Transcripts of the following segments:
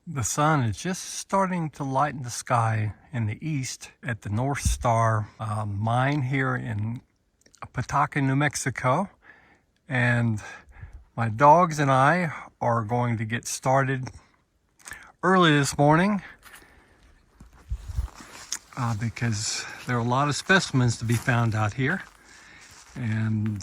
The sun is just starting to lighten the sky in the east at the North Star mine here in Pawtucket, New Mexico. And my dogs and I are going to get started early this morning because there are a lot of specimens to be found out here. And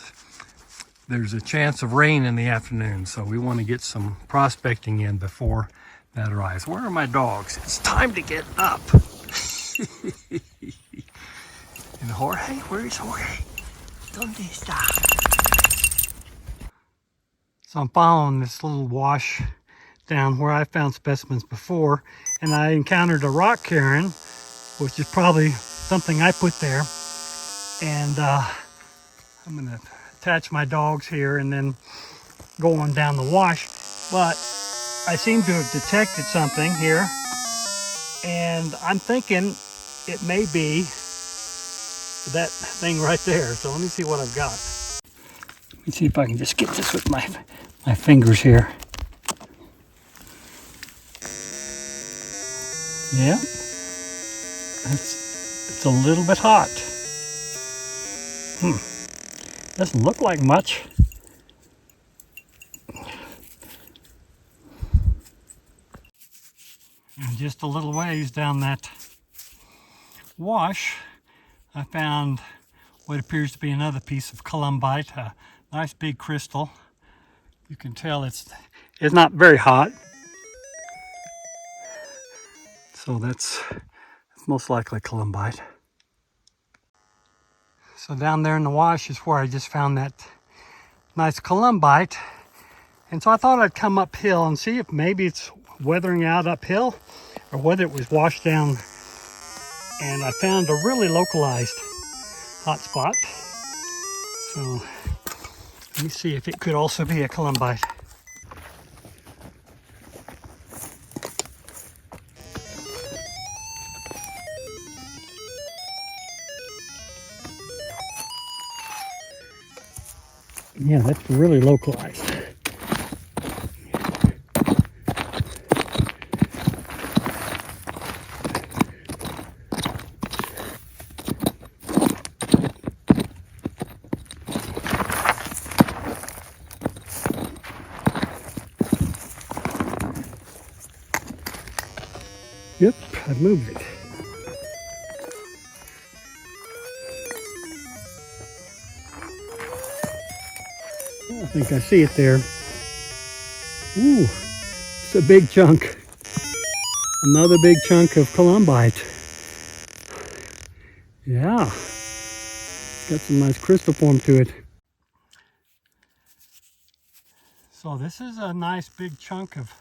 there's a chance of rain in the afternoon, so we want to get some prospecting in before that arrives. Where are my dogs? It's time to get up. And Jorge, where's Jorge? ¿Dónde está? So I'm following this little wash down where I found specimens before, and I encountered a rock cairn, which is probably something I put there. And I'm gonna attach my dogs here and then go on down the wash. But I seem to have detected something here, and I'm thinking it may be that thing right there. So let me see what I've got. Let me see if I can just get this with my fingers here. Yeah, it's a little bit hot. Doesn't look like much. And just a little ways down that wash, I found what appears to be another piece of columbite, a nice big crystal. You can tell it's not very hot. So that's most likely columbite. So down there in the wash is where I just found that nice columbite. And so I thought I'd come uphill and see if maybe it's weathering out uphill or whether it was washed down. And I found a really localized hot spot. So let me see if it could also be a columbite. Yeah, that's really localized. Yep, I've moved it. I think I see it there. Ooh, it's a big chunk. Another big chunk of columbite. Yeah, got some nice crystal form to it. So this is a nice big chunk of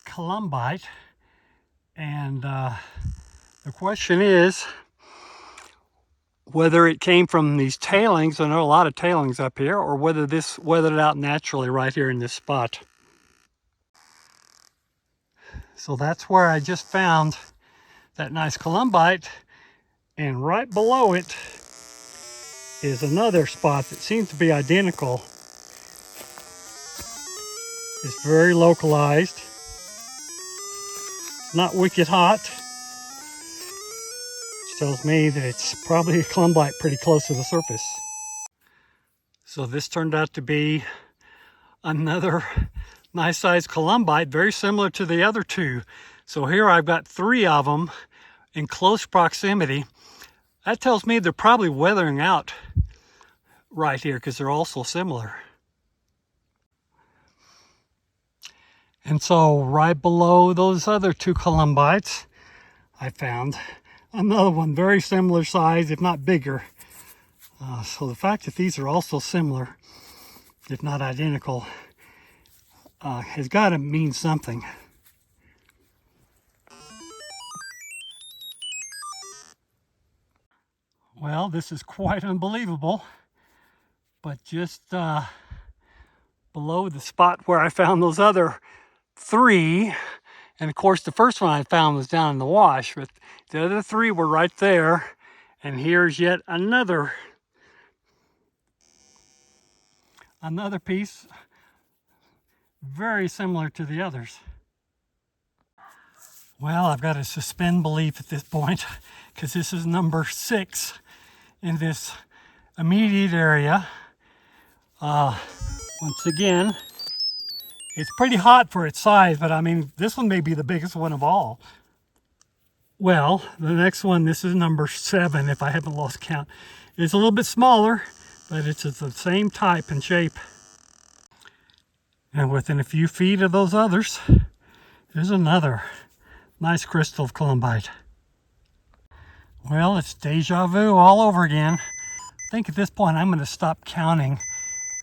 columbite. And the question is whether it came from these tailings, and there are a lot of tailings up here, or whether this weathered out naturally right here in this spot. So that's where I just found that nice columbite, and right below it is another spot that seems to be identical. It's very localized. It's not wicked hot, which tells me that it's probably a columbite pretty close to the surface. So this turned out to be another nice sized columbite, very similar to the other two. So here I've got 3 of them in close proximity. That tells me they're probably weathering out right here because they're all so similar. And so right below those other 2 columbites, I found another one very similar size, if not bigger. So the fact that these are also similar, if not identical, has got to mean something. Well, this is quite unbelievable, but just below the spot where I found those other 3, and of course the first one I found was down in the wash, but the other 3 were right there, and here's yet another piece very similar to the others. Well, I've got to suspend belief at this point because this is number 6 in this immediate area. Once again, it's pretty hot for its size, but I mean, this one may be the biggest one of all. Well, the next one, this is number 7, if I haven't lost count. It's a little bit smaller, but it's the same type and shape. And within a few feet of those others, there's another nice crystal of columbite. Well, it's deja vu all over again. I think at this point I'm going to stop counting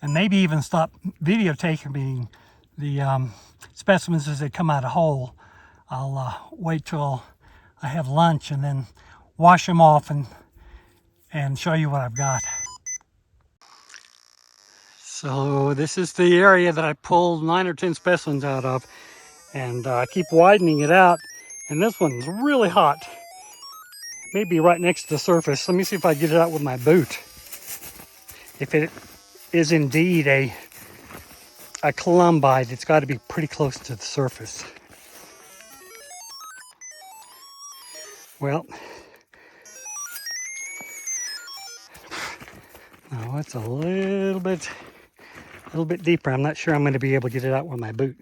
and maybe even stop videotaping the specimens as they come out of hole. I'll wait till I have lunch and then wash them off and show you what I've got. So this is the area that I pulled 9 or 10 specimens out of, and I keep widening it out, and this one's really hot. Maybe right next to the surface. Let me see if I get it out with my boot. If it is indeed a columbite, it's got to be pretty close to the surface. Well, no, it's a little bit deeper. I'm not sure I'm going to be able to get it out with my boot.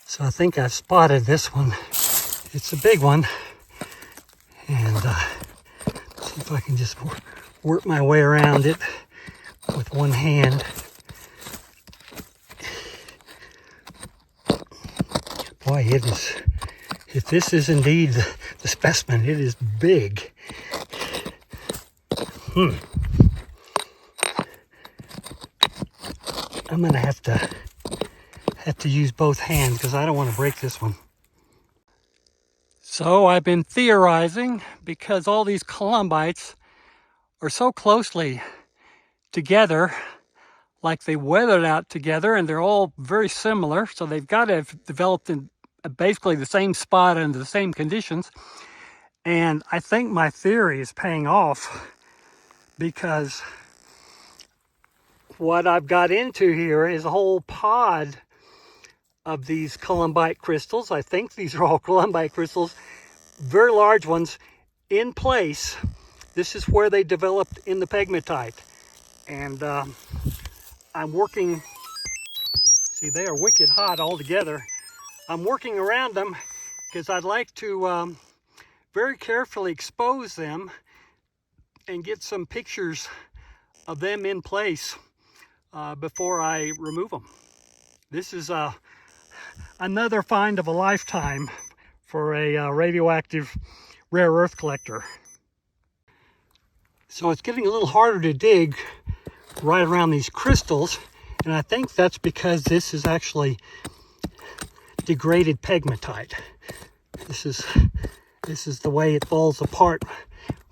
So I think I spotted this one. It's a big one. And see if I can just work my way around it with one hand. Boy, it is, if this is indeed the specimen, it is big. I'm gonna have to use both hands because I don't want to break this one. So I've been theorizing, because all these columbites are so closely together, like they weathered out together, and they're all very similar, so they've got to have developed in basically the same spot under the same conditions. And I think my theory is paying off, because what I've got into here is a whole pod of these columbite crystals. I think these are all columbite crystals, very large ones, in place. This is where they developed in the pegmatite. And I'm working, see, they are wicked hot all together. I'm working around them because I'd like to very carefully expose them and get some pictures of them in place before I remove them. This is another find of a lifetime for a radioactive rare earth collector. So it's getting a little harder to dig right around these crystals, and I think that's because this is actually degraded pegmatite. This is the way it falls apart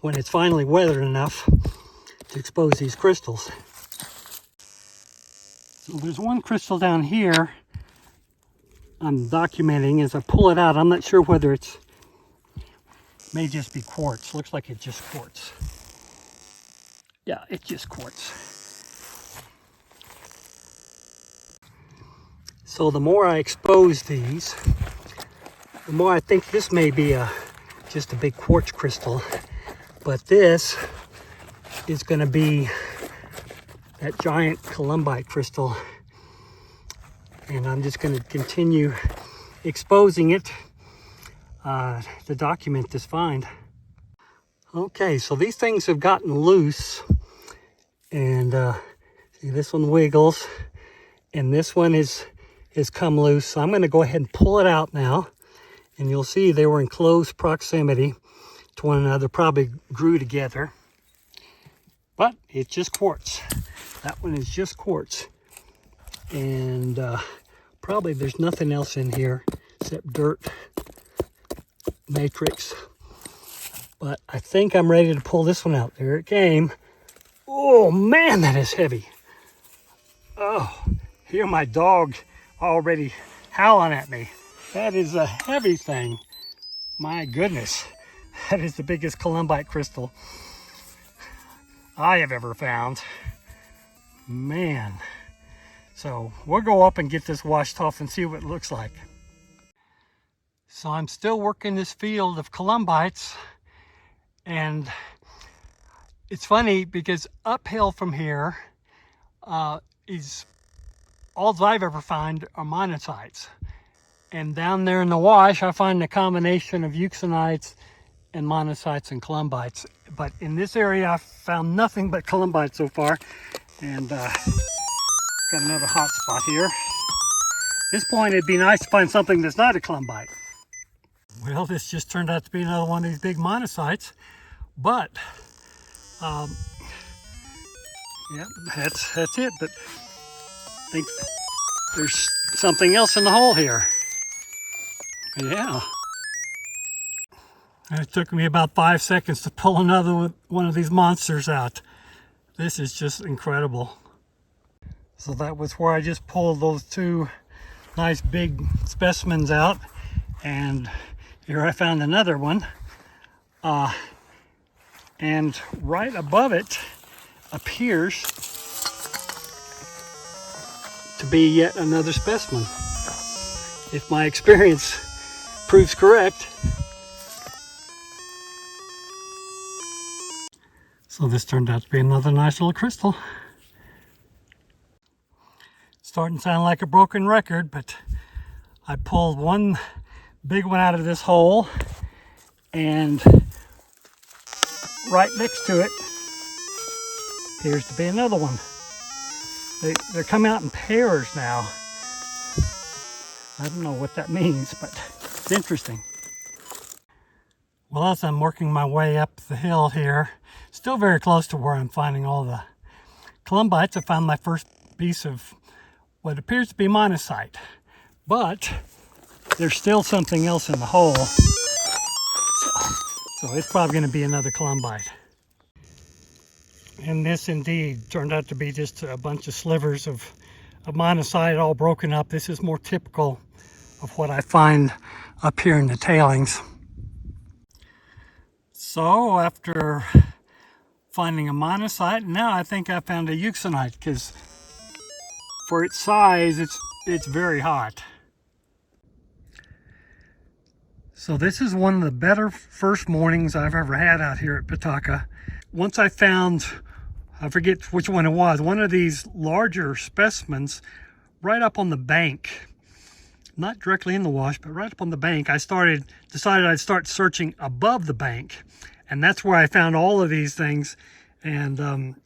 when it's finally weathered enough to expose these crystals. So there's one crystal down here I'm documenting. As I pull it out, I'm not sure whether it's, may just be quartz. Looks like it's just quartz. Yeah, it's just quartz. So the more I expose these, the more I think this may be just a big quartz crystal, but this is going to be that giant columbite crystal, and I'm just going to continue exposing it to document this find. Okay, so these things have gotten loose, and see, this one wiggles, and this one has come loose. So I'm going to go ahead and pull it out now, and you'll see they were in close proximity to one another, probably grew together, but it's just quartz. That one is just quartz, and probably there's nothing else in here except dirt, matrix. But I think I'm ready to pull this one out. There it came. Oh man, that is heavy. Oh, hear my dog already howling at me. That is a heavy thing. My goodness. That is the biggest columbite crystal I have ever found. Man. So we'll go up and get this washed off and see what it looks like. So I'm still working this field of columbites, and it's funny because uphill from here is all I've ever found are monazites. And down there in the wash, I find a combination of euxenites and monazites and columbites. But in this area, I found nothing but columbites so far. And got another hot spot here. At this point, it'd be nice to find something that's not a columbite. Well, this just turned out to be another one of these big monazites. But, yeah, that's it. But I think there's something else in the hole here. Yeah. It took me about 5 seconds to pull another one of these monsters out. This is just incredible. So that was where I just pulled those two nice big specimens out. And here I found another one. And right above it appears to be yet another specimen. If my experience proves correct. So this turned out to be another nice little crystal. Starting to sound like a broken record, but I pulled one big one out of this hole, and right next to it appears to be another one. They're coming out in pairs now. I don't know what that means, but it's interesting. Well, as I'm working my way up the hill here, still very close to where I'm finding all the columbites, I found my first piece of what appears to be monazite. But there's still something else in the hole. So it's probably going to be another columbite. And this indeed turned out to be just a bunch of slivers of monazite all broken up. This is more typical of what I find up here in the tailings. So after finding a monazite, now I think I found a euxenite, because for its size, it's very hot. So this is one of the better first mornings I've ever had out here at Pitaka. Once I found, I forget which one it was, one of these larger specimens right up on the bank. Not directly in the wash, but right up on the bank. I decided I'd start searching above the bank. And that's where I found all of these things. And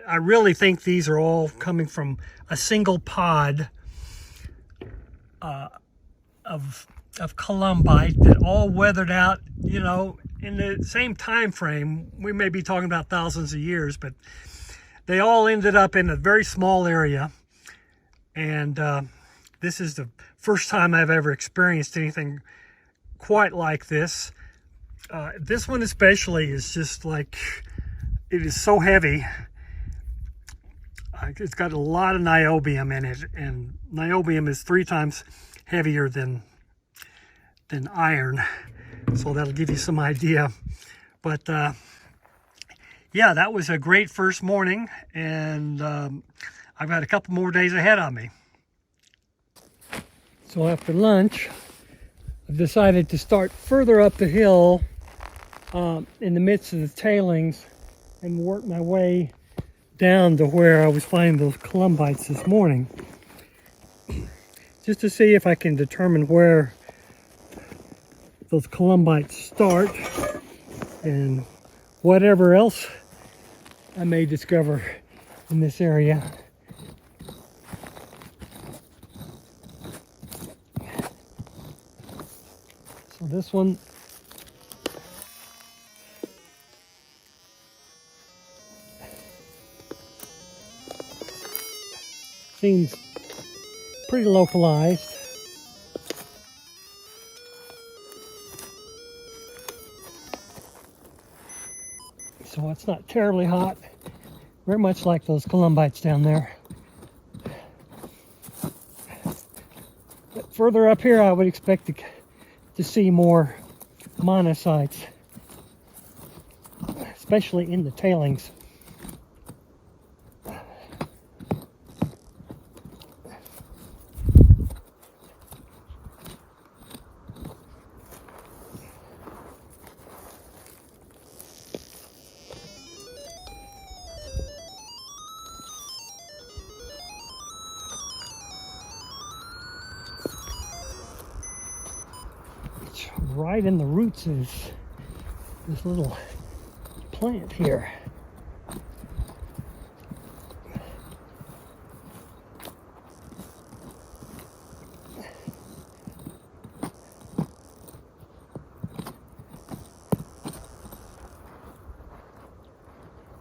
I really think these are all coming from a single pod of columbite that all weathered out, you know, in the same time frame. We may be talking about thousands of years, but they all ended up in a very small area. And this is the first time I've ever experienced anything quite like this. This one especially is just like, it is so heavy. It's got a lot of niobium in it, and niobium is 3 times heavier than iron. So that'll give you some idea. But yeah, that was a great first morning, and I've got a couple more days ahead of me. So after lunch, I've decided to start further up the hill in the midst of the tailings and work my way down to where I was finding those columbites this morning, just to see if I can determine where those columbites start and whatever else I may discover in this area. So this one seems pretty localized. So it's not terribly hot, very much like those columbites down there. But further up here, I would expect to see more monazites, especially in the tailings. right in the roots is this little plant here.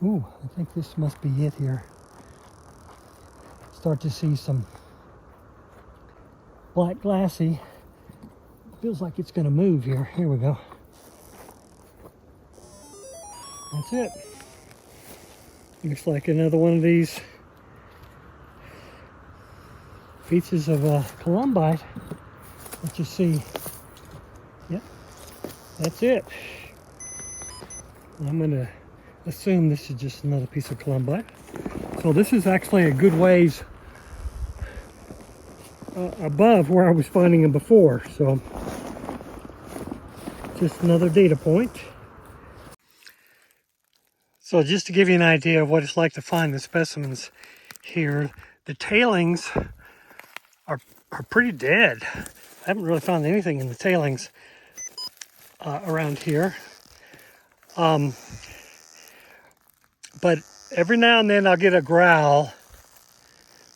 Ooh, I think this must be it here. Start to see some black glassy. Feels like it's gonna move here. Here we go. That's it. Looks like another one of these pieces of columbite. Let's just see. Yep, that's it. I'm gonna assume this is just another piece of columbite. So this is actually a good ways above where I was finding them before. So just another data point. So just to give you an idea of what it's like to find the specimens here, the tailings are pretty dead. I haven't really found anything in the tailings around here. But every now and then I'll get a growl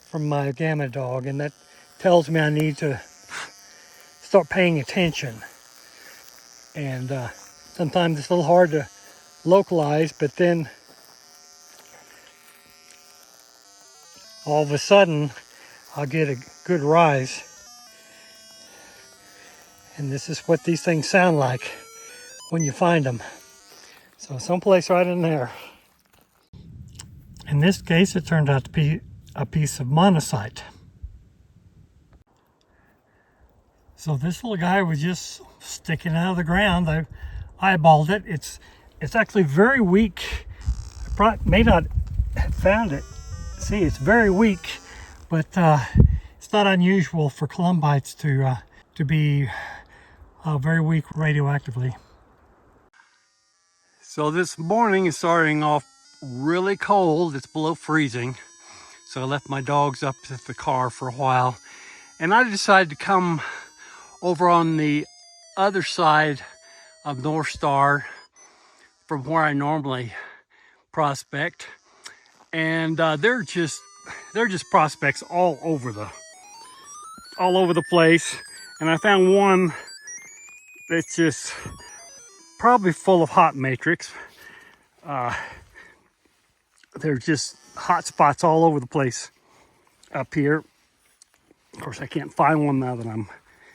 from my gamma dog, and that tells me I need to start paying attention. And sometimes it's a little hard to localize, but then all of a sudden I'll get a good rise. And this is what these things sound like when you find them. So someplace right in there. In this case, it turned out to be a piece of monazite. So this little guy was just sticking out of the ground. I eyeballed it. It's actually very weak. I probably may not have found it. See, it's very weak, but it's not unusual for columbites to be very weak radioactively. So this morning is starting off really cold. It's below freezing. So I left my dogs up at the car for a while, and I decided to come over on the other side of North Star from where I normally prospect, and they're just prospects all over the place. And I found one that's just probably full of hot matrix. They're just hot spots all over the place up here. Of course, I can't find one now that I'm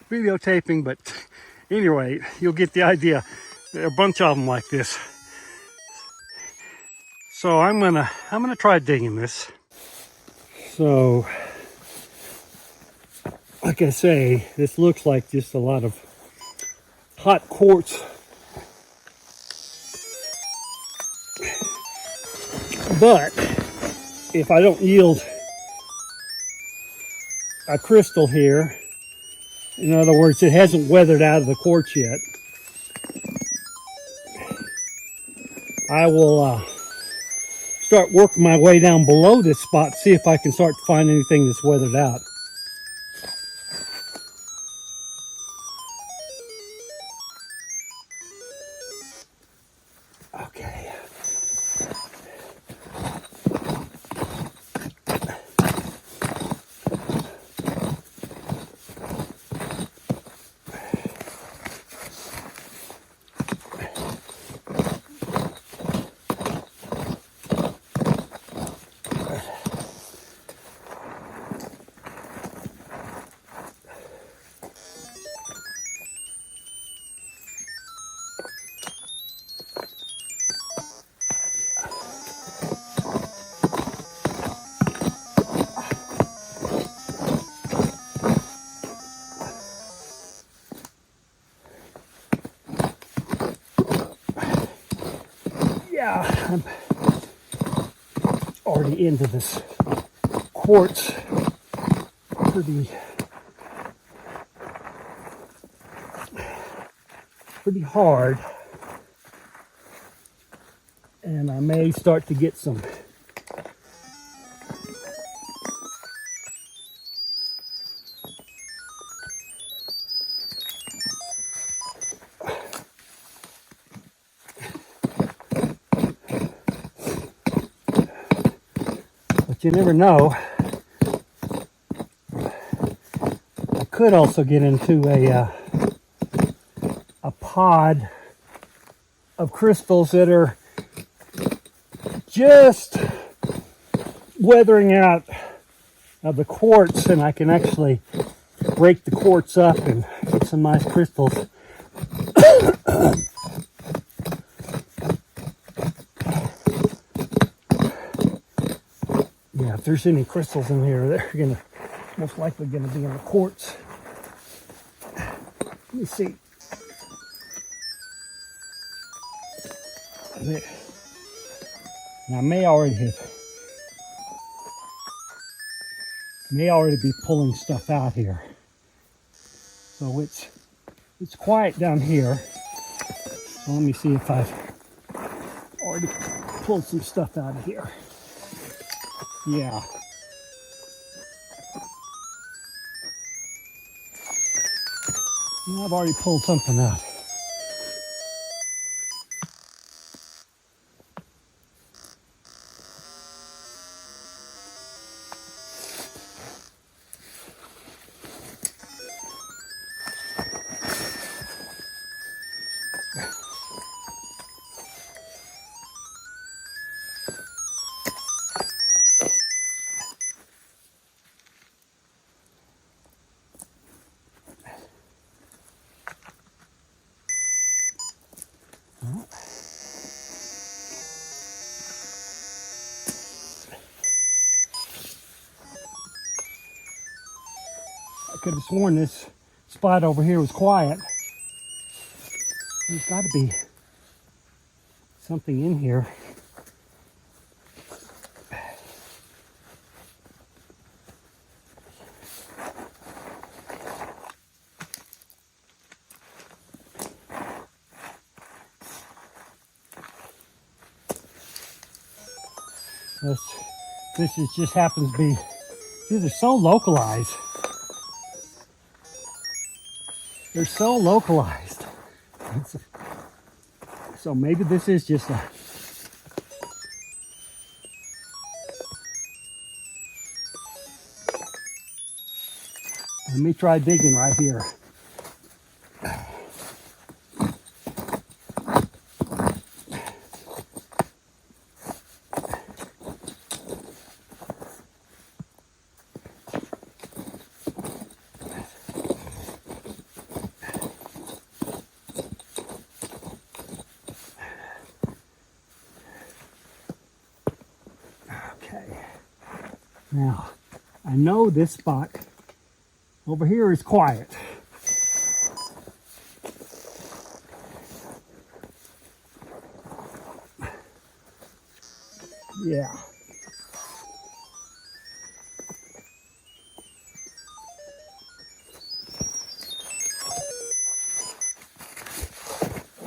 videotaping, but anyway, you'll get the idea. There are a bunch of them like this. So I'm gonna try digging this. So, like I say, this looks like just a lot of hot quartz. But if I don't yield a crystal here, in other words, it hasn't weathered out of the quartz yet, I will start working my way down below this spot, see if I can start to find anything that's weathered out. Okay. Yeah, I'm already into this quartz pretty hard, and I may start to get some But you never know. I could also get into a pod of crystals that are just weathering out of the quartz, and I can actually break the quartz up and get some nice crystals. Yeah, if there's any crystals in here, they're gonna most likely gonna be in the quartz. Let me see. There. Now I may already be pulling stuff out here. So it's quiet down here. So let me see if I've already pulled some stuff out of here. Yeah. I've already pulled something out. I could have sworn this spot over here was quiet. There's got to be something in here. Just happens to be, these are so localized. They're so localized. So maybe this is just a... Let me try digging right here. Now, I know this spot over here is quiet. Yeah.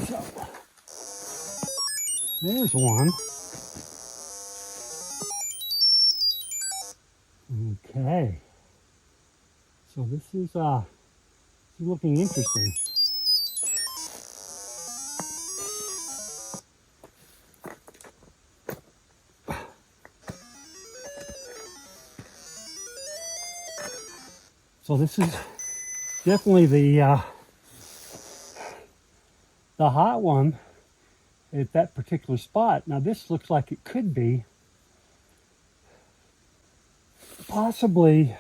So, there's one. Okay. So this is looking interesting. So this is definitely the hot one at that particular spot. Now this looks like it could be possibly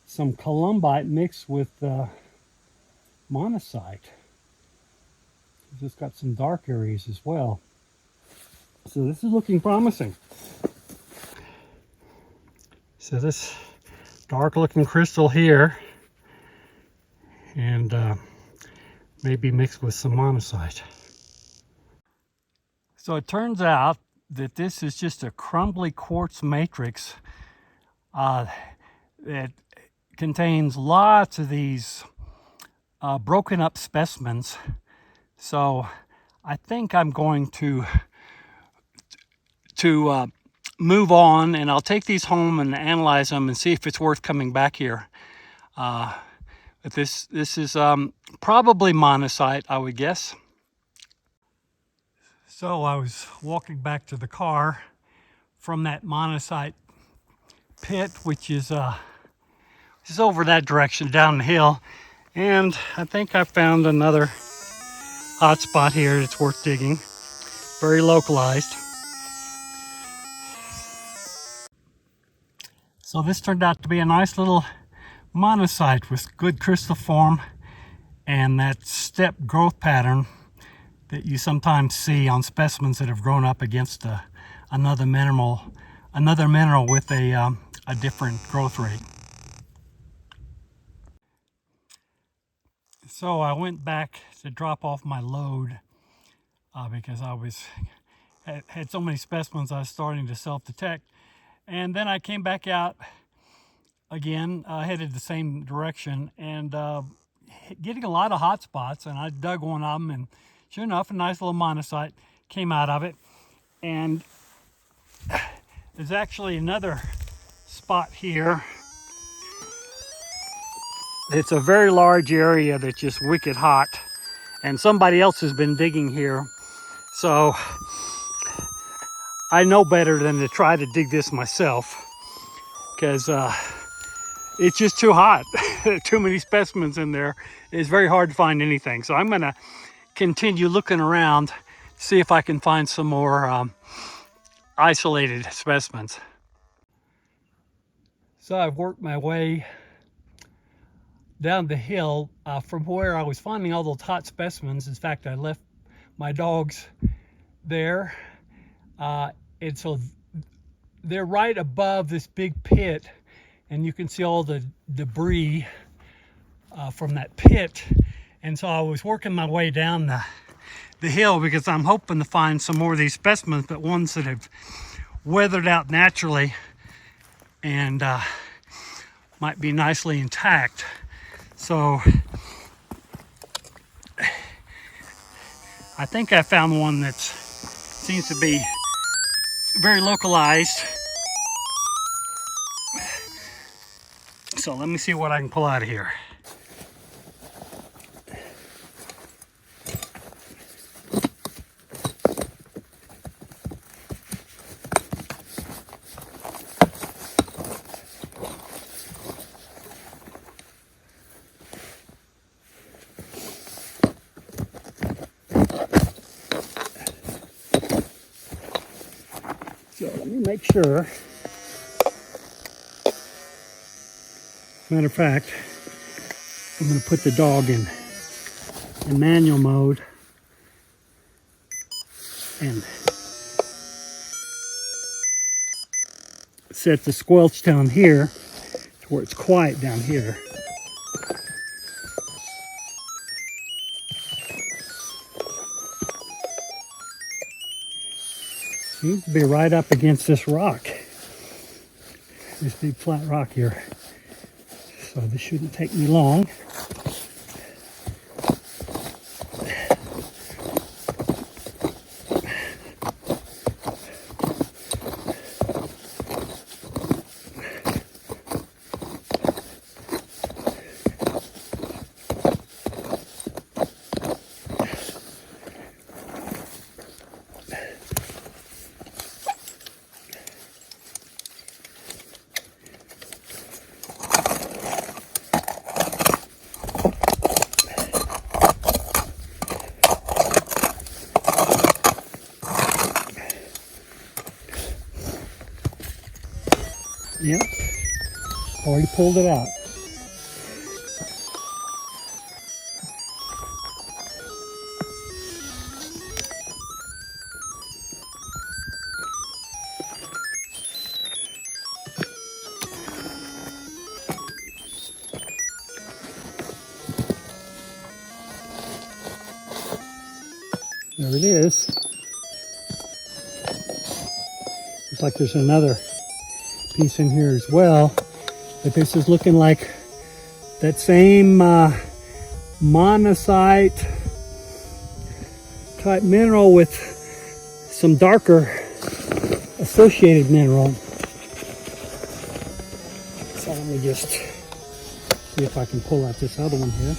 some columbite mixed with monazite. It's just got some dark areas as well. So this is looking promising. So this dark looking crystal here, and maybe mixed with some monazite. So it turns out that this is just a crumbly quartz matrix that contains lots of these broken up specimens. So I think I'm going to move on, and I'll take these home and analyze them and see if it's worth coming back here. But this is probably monazite, I would guess. So I was walking back to the car from that monazite pit, which is over that direction down the hill. And I think I found another hot spot here that's worth digging. Very localized. So this turned out to be a nice little monazite with good crystal form and that step growth pattern that you sometimes see on specimens that have grown up against another mineral with a different growth rate. So I went back to drop off my load because I had so many specimens I was starting to self-detect. And then I came back out again, headed the same direction, and getting a lot of hot spots. And I dug one of them, and sure enough, a nice little monazite came out of it. And there's actually another spot here. It's a very large area that's just wicked hot, and somebody else has been digging here. So I know better than to try to dig this myself, because it's just too hot. Too many specimens in there. It's very hard to find anything. So I'm gonna continue looking around, see if I can find some more isolated specimens. So I've worked my way down the hill from where I was finding all those hot specimens. In fact, I left my dogs there, and so they're right above this big pit, and you can see all the debris from that pit. And so I was working my way down the hill because I'm hoping to find some more of these specimens, but ones that have weathered out naturally and might be nicely intact. So I think I found one that seems to be very localized. So let me see what I can pull out of here. So let me make sure. Matter of fact, I'm going to put the dog in manual mode and set the squelch down here to where it's quiet down here. Seems to be right up against this rock, this big flat rock here. So this shouldn't take me long. Yep, already pulled it out. There it is. Looks like there's another piece in here as well, but this is looking like that same monazite type mineral with some darker associated mineral. So let me just see if I can pull out this other one here.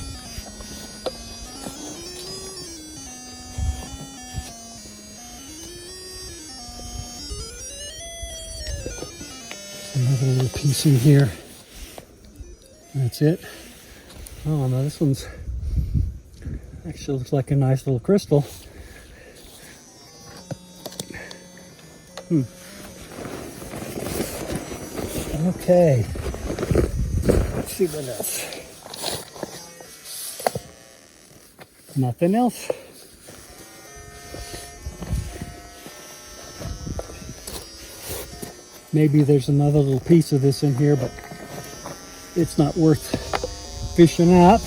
piece in here. That's it. Oh no, this one's actually looks like a nice little crystal. Okay. Let's see what else. Nothing else. Maybe there's another little piece of this in here, but it's not worth fishing out.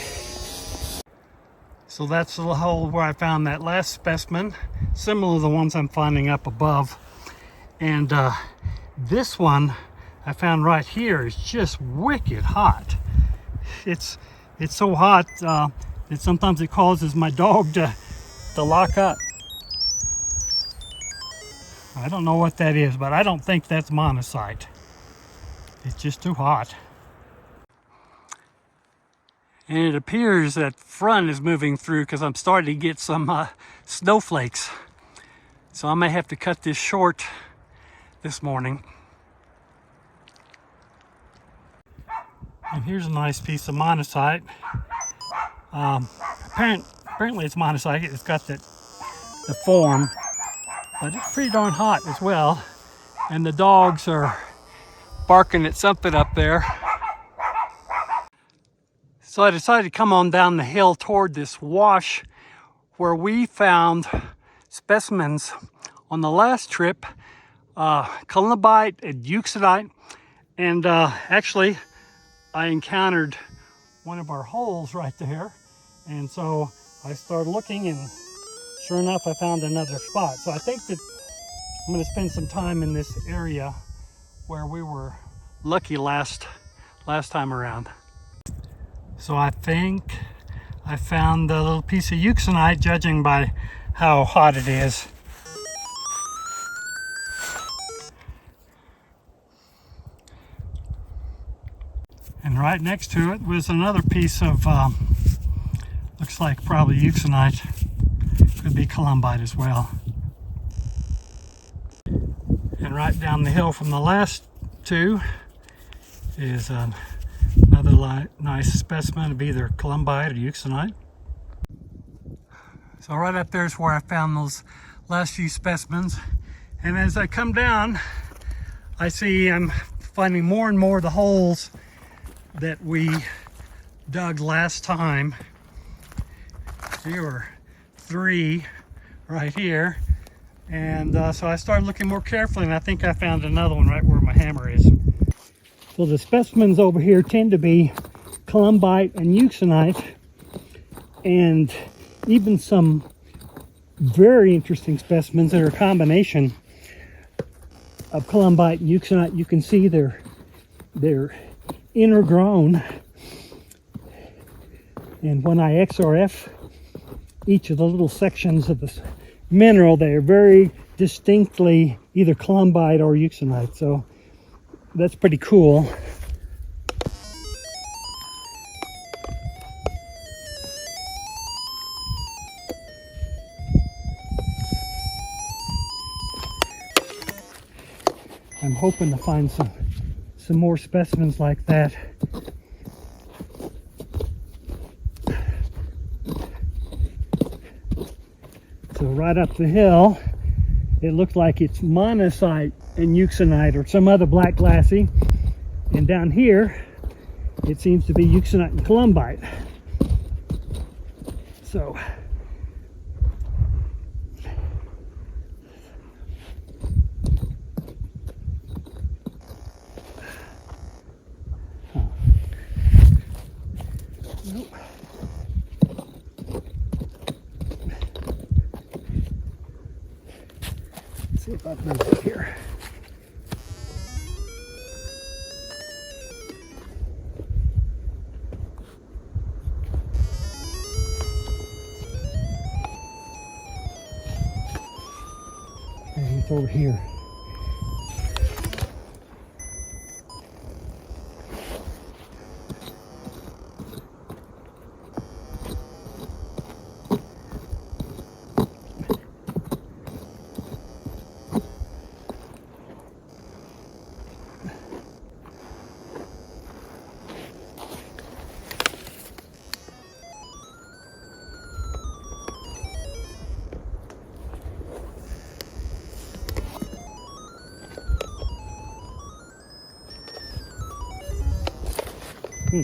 So that's the hole where I found that last specimen, similar to the ones I'm finding up above. And this one I found right here is just wicked hot. It's so hot that sometimes it causes my dog to lock up. I don't know what that is, but I don't think that's monazite. It's just too hot. And it appears that front is moving through because I'm starting to get some snowflakes. So I may have to cut this short this morning. And here's a nice piece of monazite. Apparently it's monazite. It's got the form, but it's pretty darn hot as well. And the dogs are barking at something up there. So I decided to come on down the hill toward this wash where we found specimens on the last trip, columbite and euxenite. And actually, I encountered one of our holes right there. And so I started looking, and sure enough, I found another spot. So I think that I'm going to spend some time in this area where we were lucky last time around. So I think I found a little piece of euxenite, judging by how hot it is. And right next to it was another piece of, looks like probably euxenite. Could be columbite as well. And right down the hill from the last two is another nice specimen of either columbite or euxenite. So right up there is where I found those last few specimens. And as I come down, I see I'm finding more and more of the holes that we dug last time. There were 3 right here. And so I started looking more carefully, and I think I found another one right where my hammer is. So the specimens over here tend to be columbite and euxenite, and even some very interesting specimens that are a combination of columbite and euxenite. You can see they're intergrown, and when I XRF each of the little sections of this mineral, they are very distinctly either columbite or euxenite. So that's pretty cool. I'm hoping to find some more specimens like that. So right up the hill, it looks like it's monazite and euxenite or some other black glassy. And down here, it seems to be euxenite and columbite. So nope. Let's see if I can move it here. And it's over here. Hmm.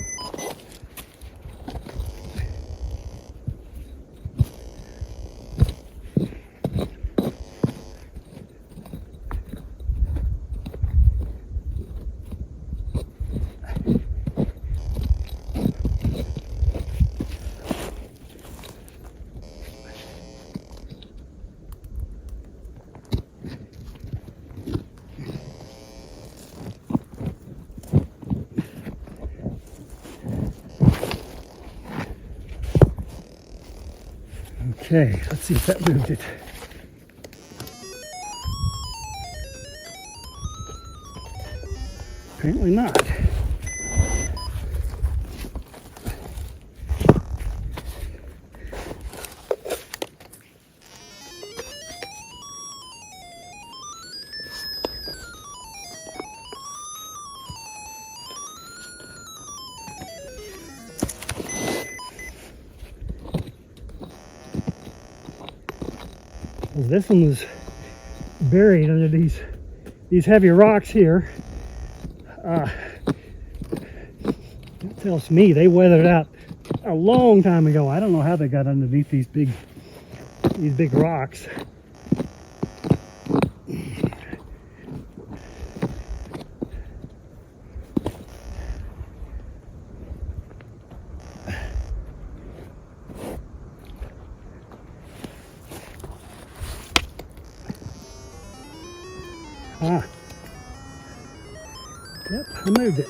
Okay, let's see if that moved it. Apparently not. Well, this one was buried under these heavy rocks here. It tells me they weathered out a long time ago. I don't know how they got underneath these big rocks. Ah. Yep, I moved it.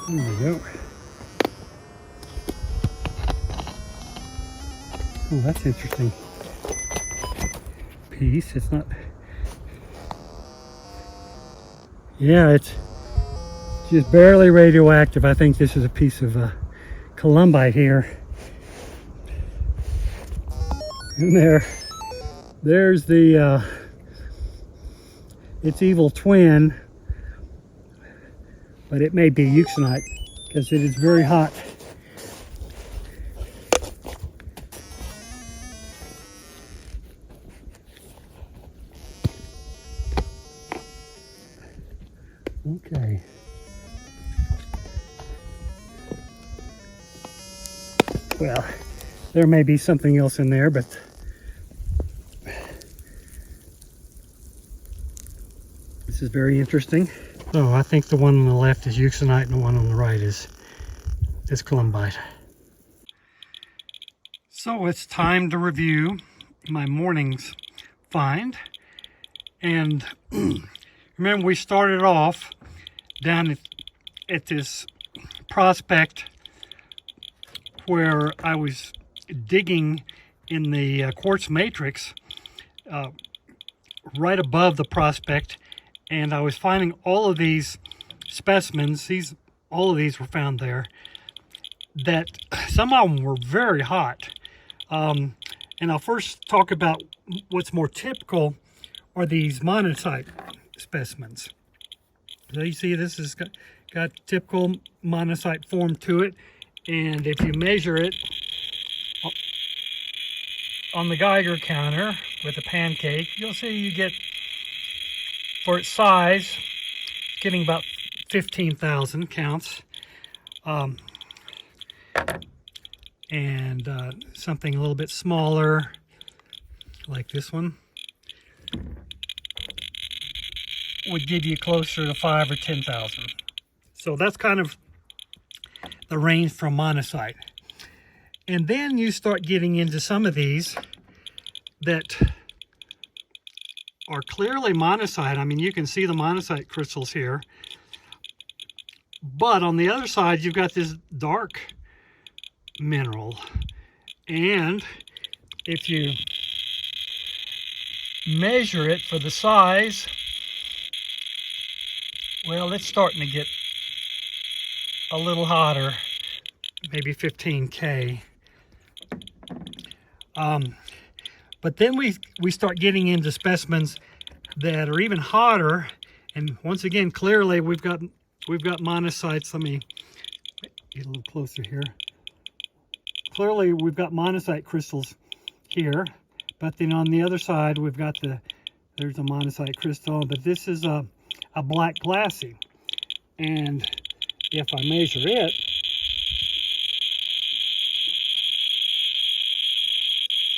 There we go. Oh, that's interesting. Piece. It's not. Yeah, it's just barely radioactive. I think this is a piece of columbite here. And there's the its evil twin, but it may be euxenite because it is very hot. Okay. Well, there may be something else in there, but this is very interesting. So I think the one on the left is euxenite and the one on the right is columbite. So it's time to review my morning's find. And remember, we started off down at this prospect where I was digging in the quartz matrix right above the prospect, and I was finding all of these specimens. All of these were found there. That some of them were very hot. And I'll first talk about what's more typical are these monazite specimens. So you see this has got typical monazite form to it, and if you measure it on the Geiger counter with a pancake, you'll see you get, for its size, getting about 15,000 counts. And something a little bit smaller, like this one, would give you closer to 5 or 10,000. So that's kind of the range from monazite. And then you start getting into some of these that are clearly monazite. I mean, you can see the monazite crystals here. But on the other side, you've got this dark mineral. And if you measure it for the size, well, it's starting to get a little hotter, maybe 15K. But then we start getting into specimens that are even hotter, and once again, clearly we've got monazites. Let me get a little closer here. Clearly we've got monazite crystals here, but then on the other side we've got the There's a monazite crystal, but this is a black glassy. And if I measure it,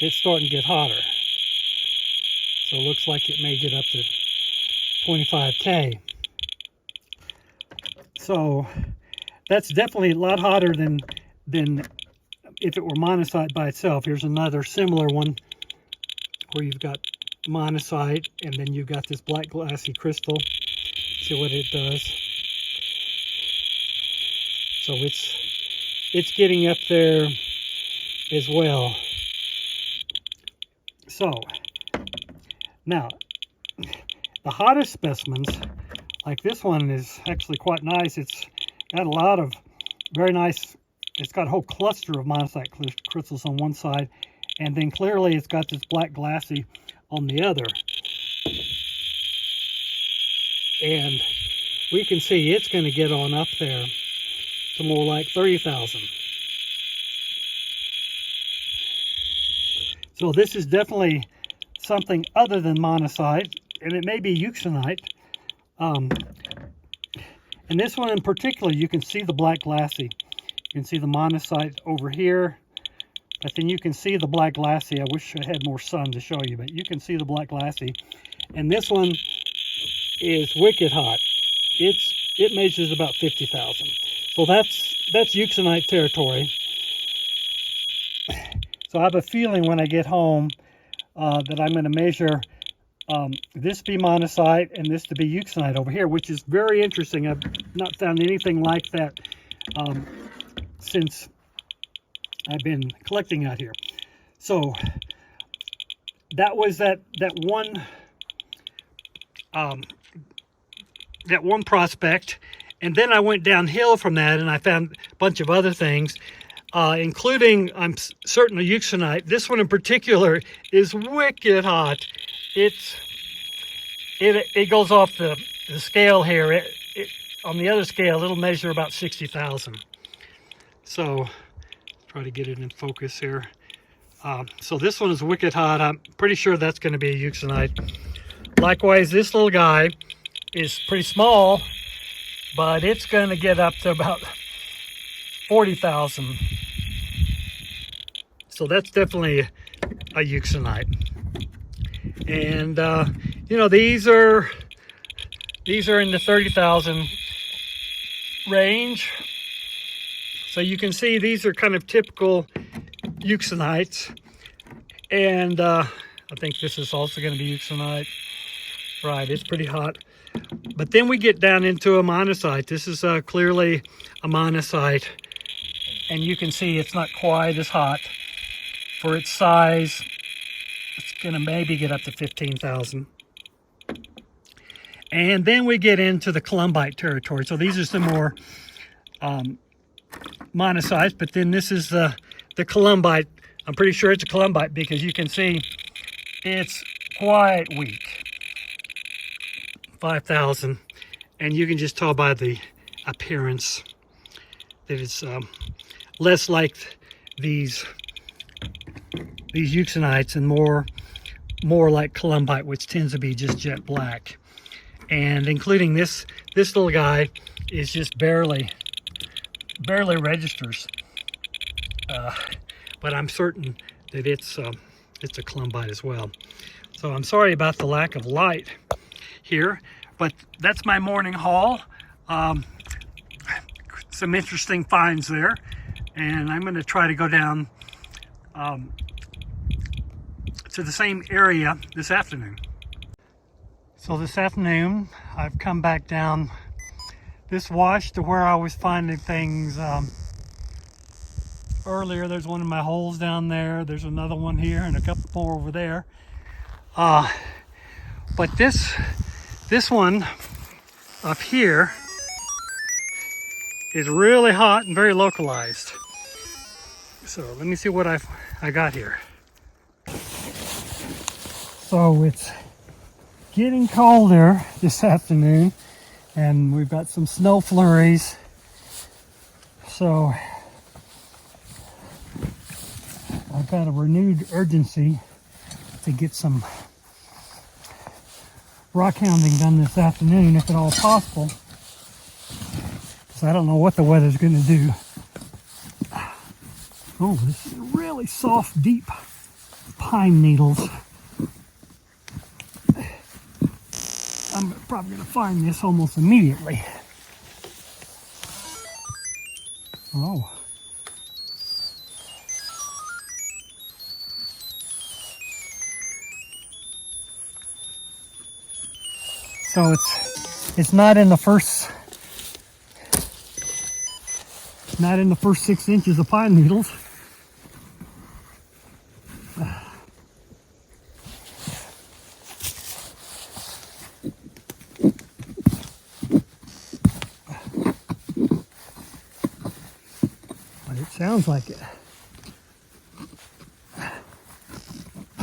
it's starting to get hotter. So it looks like it may get up to 25K. So that's definitely a lot hotter than if it were monazite by itself. Here's another similar one where you've got monazite and then you've got this black glassy crystal. See what it does. So it's getting up there as well. So now the hottest specimens, like this one, is actually quite nice. It's got a lot of very nice, it's got a whole cluster of monazite crystals on one side, and then clearly it's got this black glassy on the other. And we can see it's going to get on up there to more like 30,000. So this is definitely something other than monazite, and it may be euxenite. And this one in particular, you can see the black glassy. You can see the monazite over here, but then you can see the black glassy. I wish I had more sun to show you, but you can see the black glassy. And this one is wicked hot. It measures about 50,000. So that's euxenite territory. So I have a feeling when I get home that I'm going to measure this to be monazite and this to be euxenite over here, which is very interesting. I've not found anything like that since I've been collecting out here. So that was that one prospect, and then I went downhill from that and I found a bunch of other things, including, I'm certain, a euxenite. This one in particular is wicked hot. It goes off the scale here. On the other scale, it'll measure about 60,000. So try to get it in focus here. So this one is wicked hot. I'm pretty sure that's going to be a euxenite. Likewise, this little guy is pretty small, but it's going to get up to about 40,000. So that's definitely a euxenite. And you know, these are in the 30,000 range. So you can see these are kind of typical euxenites. And I think this is also going to be euxenite. Right, it's pretty hot. But then we get down into a monazite. This is clearly a monazite. And you can see it's not quite as hot. For its size, it's going to maybe get up to 15,000. And then we get into the columbite territory. So these are some more monazites, but then this is the columbite. I'm pretty sure it's a columbite because you can see it's quite weak. 5,000. And you can just tell by the appearance that it's less like these euxenites and more like columbite, which tends to be just jet black. And including this little guy is just barely registers, but I'm certain that it's a columbite as well. So I'm sorry about the lack of light here, but that's my morning haul. Some interesting finds there, and I'm going to try to go down to the same area this afternoon. So this afternoon, I've come back down this wash to where I was finding things earlier. There's one in my holes down there. There's another one here and a couple more over there. But this one up here is really hot and very localized. So let me see what I got here. So it's getting colder this afternoon, and we've got some snow flurries. So I've got a renewed urgency to get some rock hounding done this afternoon, if at all possible. Because I don't know what the weather's going to do. Oh, this is really soft, deep pine needles. I'm probably going to find this almost immediately. Oh. So it's not in the first 6 inches of pine needles. But it sounds like it.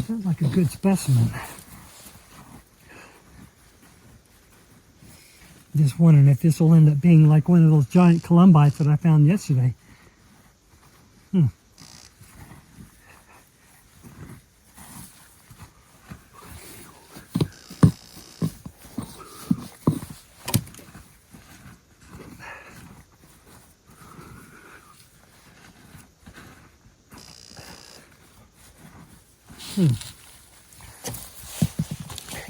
Sounds like a good specimen. Just wondering if this will end up being like one of those giant columbites that I found yesterday.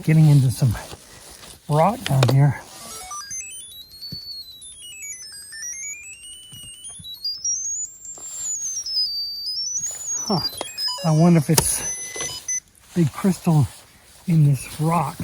Getting into some rock down here. Huh. I wonder if it's big crystal in this rock.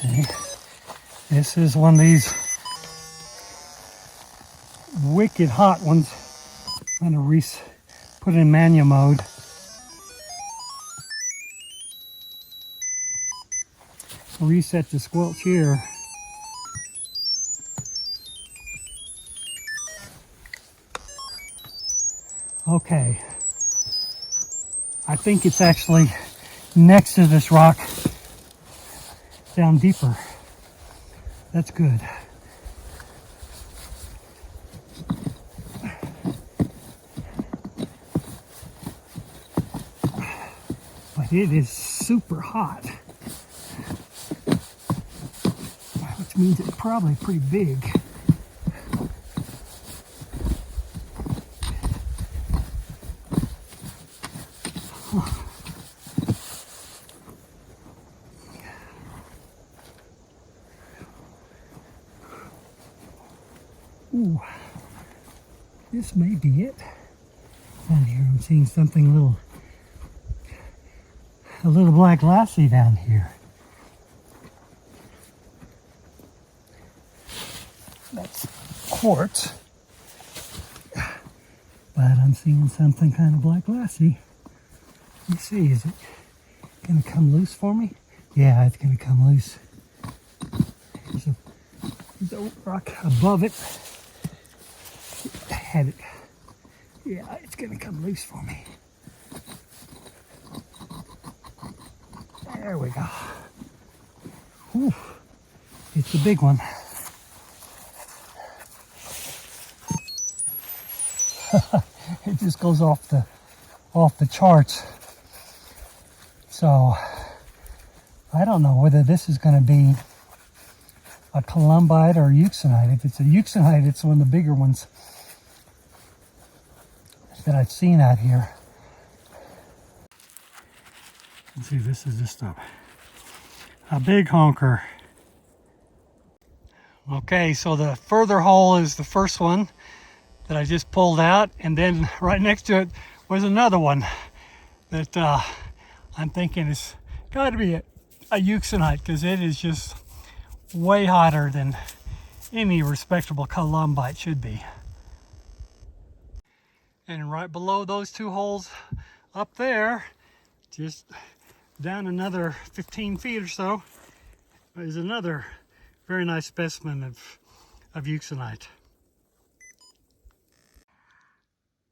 Okay. This is one of these wicked hot ones. I'm going to put it in manual mode. Reset the squelch here. Okay. I think it's actually next to this rock, down deeper. That's good. But it is super hot, which means it's probably pretty big. Ooh, this may be it. Down here I'm seeing something a little black glassy down here. That's quartz. But I'm seeing something kind of black glassy. Let me see, is it gonna come loose for me? Yeah, it's gonna come loose. There's a rock above it. I had it. Yeah, it's gonna come loose for me. There we go. Whew. It's a big one. It just goes off the charts. So I don't know whether this is going to be a columbite or euxenite. If it's a euxenite, it's one of the bigger ones that I've seen out here. Let's see, this is just a big honker. Okay, so the further hole is the first one that I just pulled out, and then right next to it was another one that I'm thinking it's got to be a euxenite, because it is just way hotter than any respectable columbite should be. And right below those two holes up there, just down another 15 feet or so, is another very nice specimen of euxenite.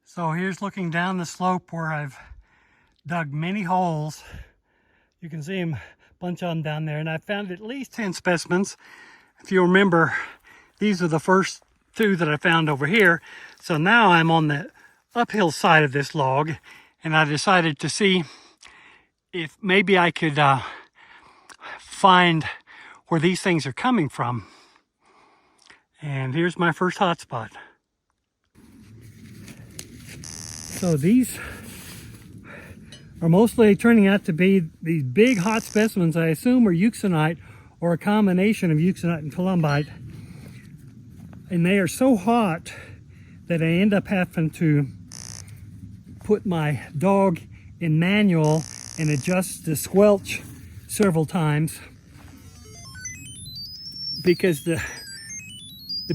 So here's looking down the slope where I've dug many holes. You can see them, a bunch of them down there, and I found at least 10 specimens. If you remember, these are the first two that I found over here. So now I'm on the uphill side of this log, and I decided to see if maybe I could find where these things are coming from. And here's my first hot spot. So these are mostly turning out to be these big hot specimens. I assume are euxenite or a combination of euxenite and columbite. And they are so hot that I end up having to put my dog in manual and adjust the squelch several times, because the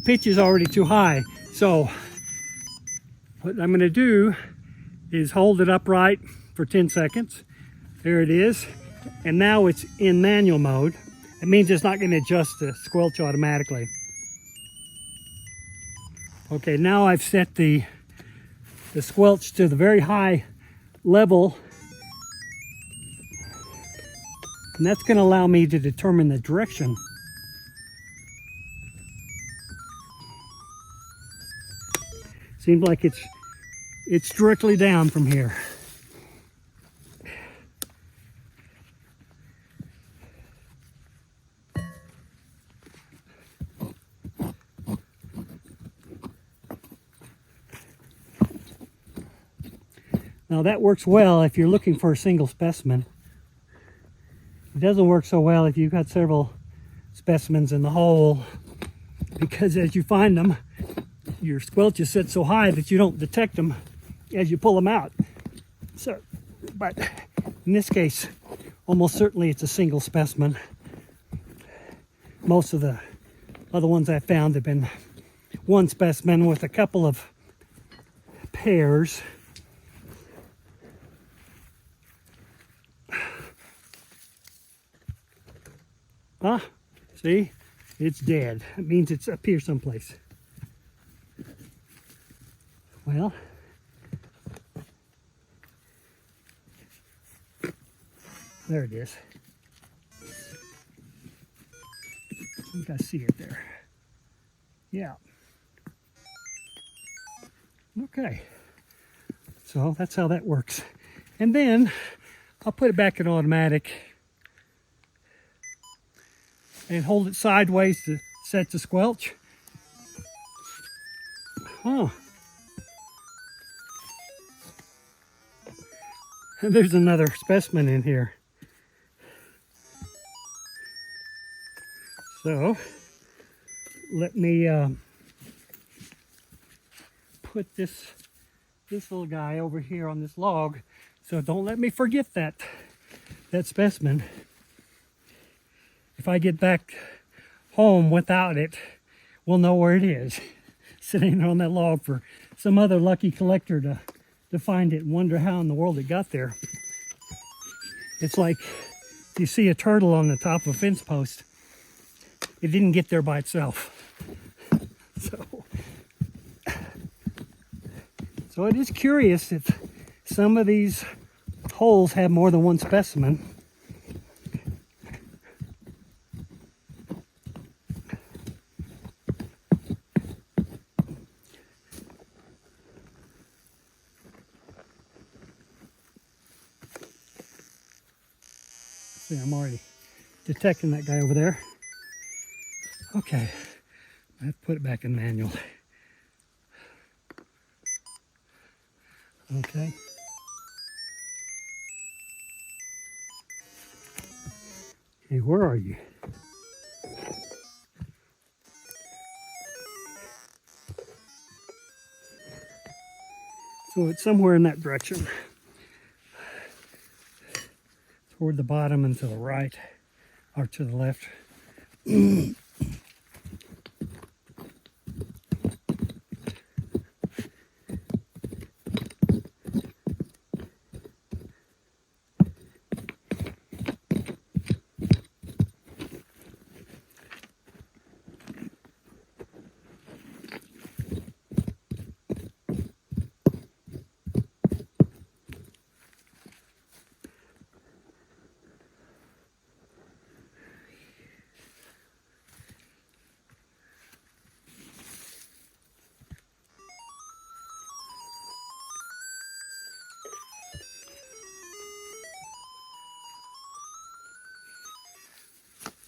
pitch is already too high. So what I'm going to do is hold it upright for 10 seconds. There it is. And now it's in manual mode. It means it's not going to adjust the squelch automatically. Okay, now I've set the squelch to the very high level. And that's going to allow me to determine the direction. Seems like it's directly down from here. Now that works well if you're looking for a single specimen. It doesn't work so well if you've got several specimens in the hole, because as you find them, your squelch is set so high that you don't detect them as you pull them out. So, but in this case, almost certainly it's a single specimen. Most of the other ones I found have been one specimen with a couple of pairs. Ah, see, it's dead. It means it's up here someplace. Well, there it is. I think I see it there. Yeah. Okay. So that's how that works. And then I'll put it back in automatic and hold it sideways to set the squelch. Oh. And there's another specimen in here. So let me put this little guy over here on this log. So don't let me forget that specimen. If I get back home without it, we'll know where it is. Sitting on that log for some other lucky collector to find it and wonder how in the world it got there. It's like you see a turtle on the top of a fence post. It didn't get there by itself. So it is curious that some of these holes have more than one specimen. See, I'm already detecting that guy over there. Okay, I have to put it back in manual. Okay. Hey, where are you? So it's somewhere in that direction. Toward the bottom and to the right, or to the left.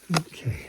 Okay.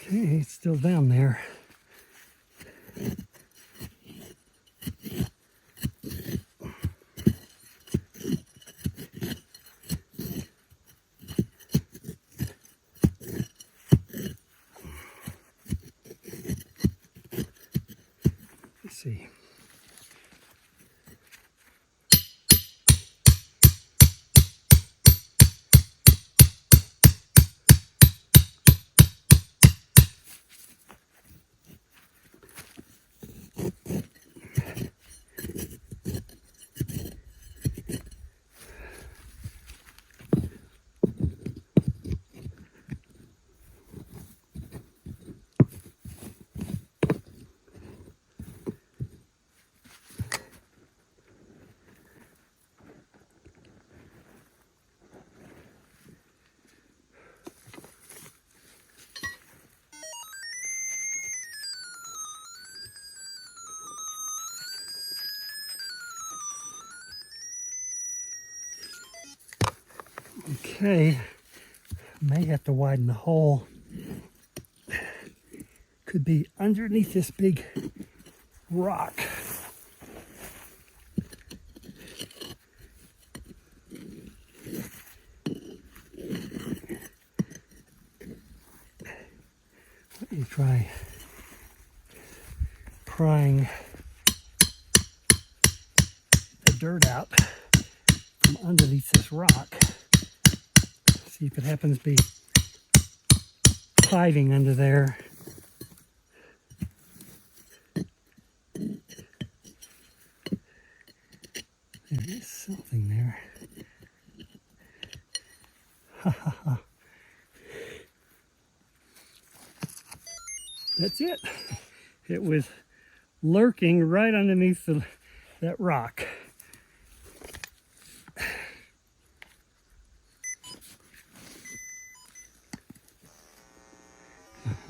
Okay, it's still down there. Let's see. Okay, may have to widen the hole. Could be underneath this big rock. Let me try prying the dirt out from underneath this rock. See if it happens to be hiding under there. There is something there. Ha ha ha. That's it. It was lurking right underneath that rock.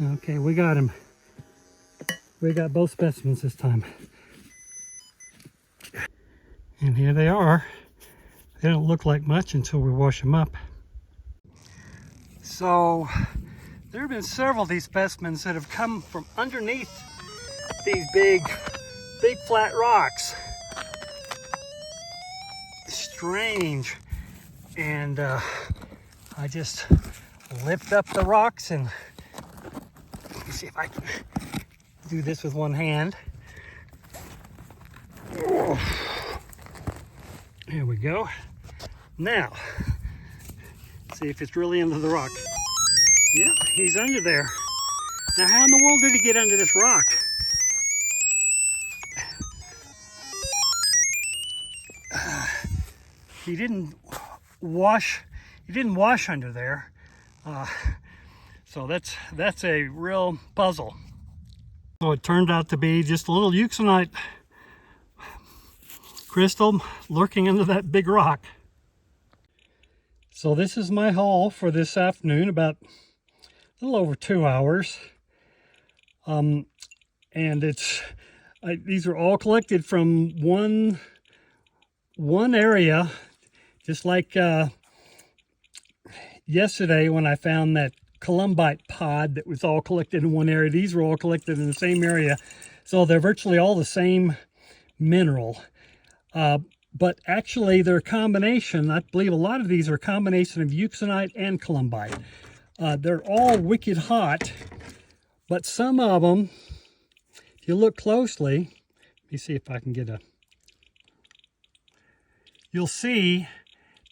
Okay, we got him. We got both specimens this time. And here they are. They don't look like much until we wash them up. So there have been several of these specimens that have come from underneath these big flat rocks. Strange. And I just lift up the rocks and let me see if I can do this with one hand. Oh. There we go. Now, see if it's really under the rock. Yeah, he's under there. Now, how in the world did he get under this rock? He didn't wash under there. So that's a real puzzle. So it turned out to be just a little euxenite crystal lurking under that big rock. So this is my haul for this afternoon, about a little over 2 hours. And these are all collected from one area, just like yesterday when I found that columbite pod that was all collected in one area. These were all collected in the same area, so they're virtually all the same mineral. But actually they're a combination. I believe a lot of these are a combination of euxenite and columbite. They're all wicked hot, but some of them, if you look closely, let me see if I can get a, you'll see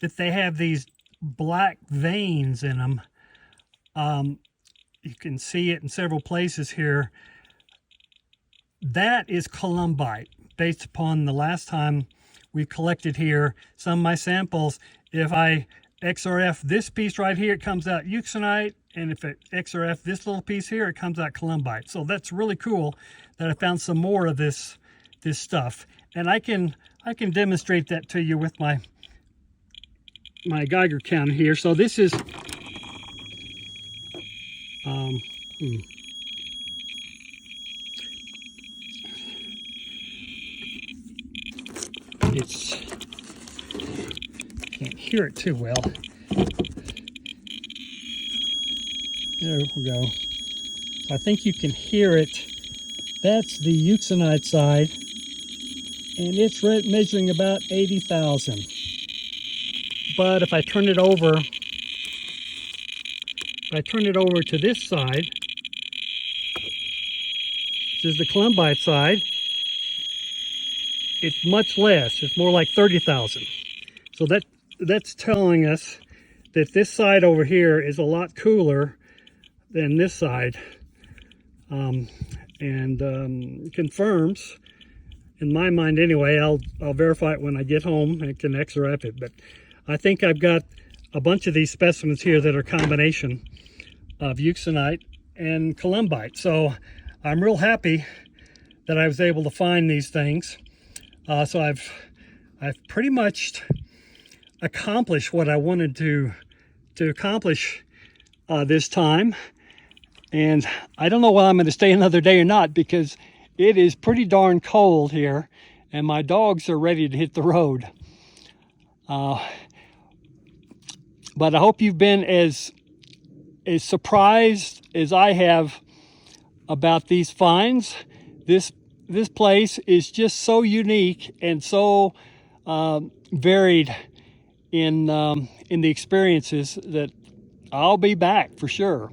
that they have these black veins in them. You can see it in several places here. That is columbite, based upon the last time we collected here. Some of my samples, if I XRF this piece right here, it comes out euxenite, and if it XRF this little piece here, it comes out columbite. So that's really cool that I found some more of this stuff, and I can demonstrate that to you with my Geiger counter here. So this is it's, can't hear it too well. There we go. I think you can hear it. That's the euxenite side, and it's measuring about 80,000. But if I turn it over, to this side, which is the columbite side, it's much less. It's more like 30,000. So that's telling us that this side over here is a lot cooler than this side, and confirms, in my mind anyway. I'll verify it when I get home and can XRF it. But I think I've got a bunch of these specimens here that are a combination of euxenite and columbite. So I'm real happy that I was able to find these things. So I've pretty much accomplished what I wanted to accomplish this time. And I don't know whether I'm going to stay another day or not, because it is pretty darn cold here and my dogs are ready to hit the road. But I hope you've been as surprised as I have about these finds. This place is just so unique and so varied in the experiences that I'll be back for sure.